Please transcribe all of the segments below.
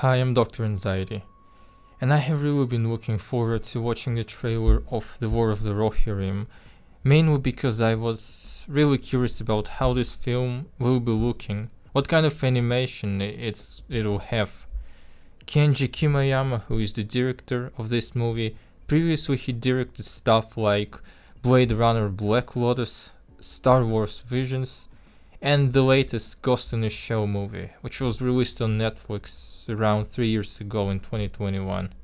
Hi, I'm Dr. Anxiety, and I have really been looking forward to watching the trailer of The War of the Rohirrim, mainly because I was really curious about how this film will be looking, what kind of animation it'll have. Kenji Kimayama, who is the director of this movie, previously he directed stuff like Blade Runner Black Lotus, Star Wars Visions, and the latest Ghost in the Shell movie, which was released on Netflix around 3 years ago in 2021.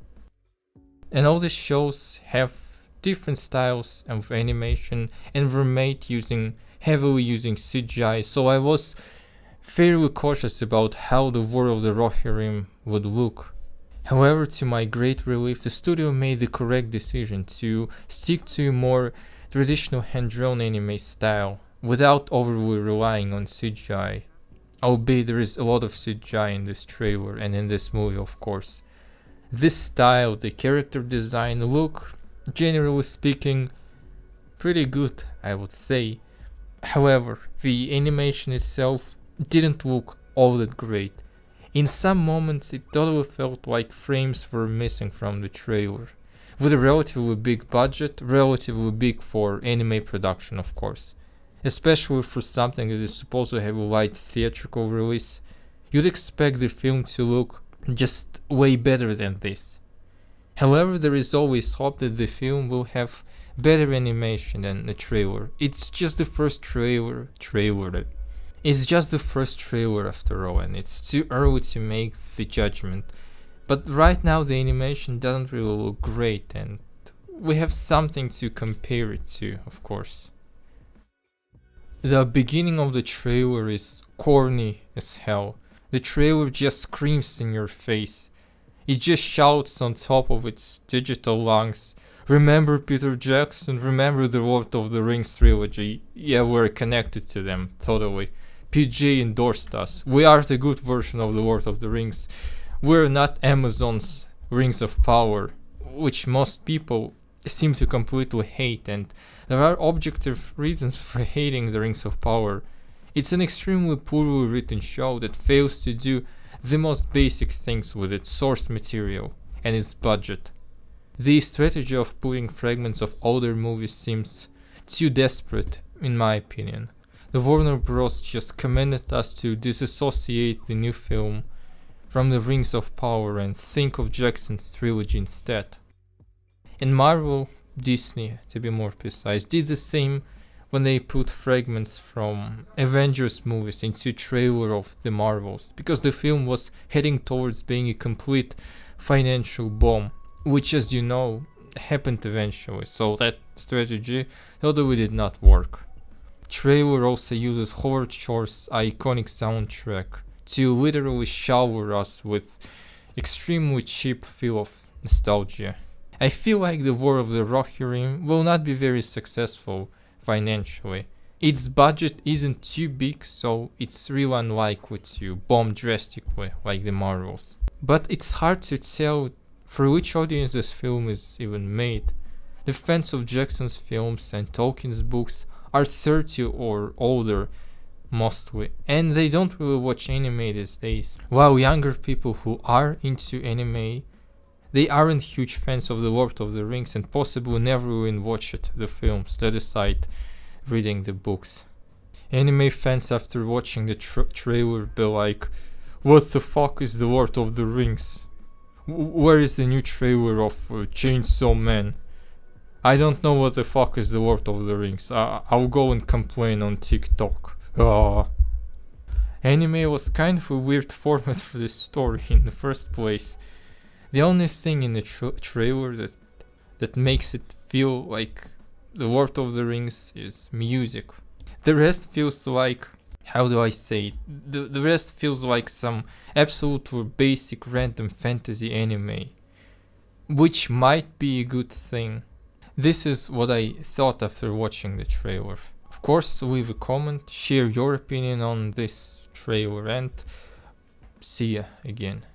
And all these shows have different styles of animation and were made heavily using CGI, so I was fairly cautious about how the War of the Rohirrim would look. However, to my great relief, the studio made the correct decision to stick to a more traditional hand-drawn anime style, without overly relying on CGI, albeit there is a lot of CGI in this trailer and in this movie, of course. This style, the character design, look, generally speaking, pretty good, I would say. However, the animation itself didn't look all that great. In some moments it totally felt like frames were missing from the trailer. With a relatively big budget, relatively big for anime production, of course. Especially for something that is supposed to have a wide theatrical release, you'd expect the film to look just way better than this. However, there is always hope that the film will have better animation than the trailer. It's just the first trailer. It's just the first trailer after all, and it's too early to make the judgment. But right now the animation doesn't really look great, and we have something to compare it to, of course. The beginning of the trailer is corny as hell. The trailer just screams in your face. It just shouts on top of its digital lungs, "Remember Peter Jackson, remember the Lord of the Rings trilogy. Yeah, we're connected to them, totally. PG endorsed us. We are the good version of the Lord of the Rings. We're not Amazon's Rings of Power," which most people seem to completely hate, and there are objective reasons for hating the Rings of Power. It's an extremely poorly written show that fails to do the most basic things with its source material and its budget. The strategy of putting fragments of older movies seems too desperate, in my opinion. The Warner Bros. Just commanded us to disassociate the new film from the Rings of Power and think of Jackson's trilogy instead. And Marvel, Disney to be more precise, did the same when they put fragments from Avengers movies into a trailer of the Marvels, because the film was heading towards being a complete financial bomb, which, as you know, happened eventually, so that strategy totally did not work. Trailer also uses Howard Shore's iconic soundtrack to literally shower us with extremely cheap feel of nostalgia. I feel like the War of the Rohirrim will not be very successful financially. Its budget isn't too big, so it's really unlikely to bomb drastically like the Marvels. But it's hard to tell for which audience this film is even made. The fans of Jackson's films and Tolkien's books are 30 or older mostly, and they don't really watch anime these days. While younger people who are into anime, they aren't huge fans of The Lord of the Rings and possibly never even watched the films, let aside reading the books. Anime fans after watching the trailer be like, "What the fuck is The Lord of the Rings? Where is the new trailer of Chainsaw Man? I don't know what the fuck is The Lord of the Rings. I'll go and complain on TikTok." Anime was kind of a weird format for this story in the first place. The only thing in the trailer that makes it feel like The Lord of the Rings is music. The rest feels like, how do I say it? The rest feels like some absolutely basic random fantasy anime, which might be a good thing. This is what I thought after watching the trailer. Of course, leave a comment, share your opinion on this trailer, and see ya again.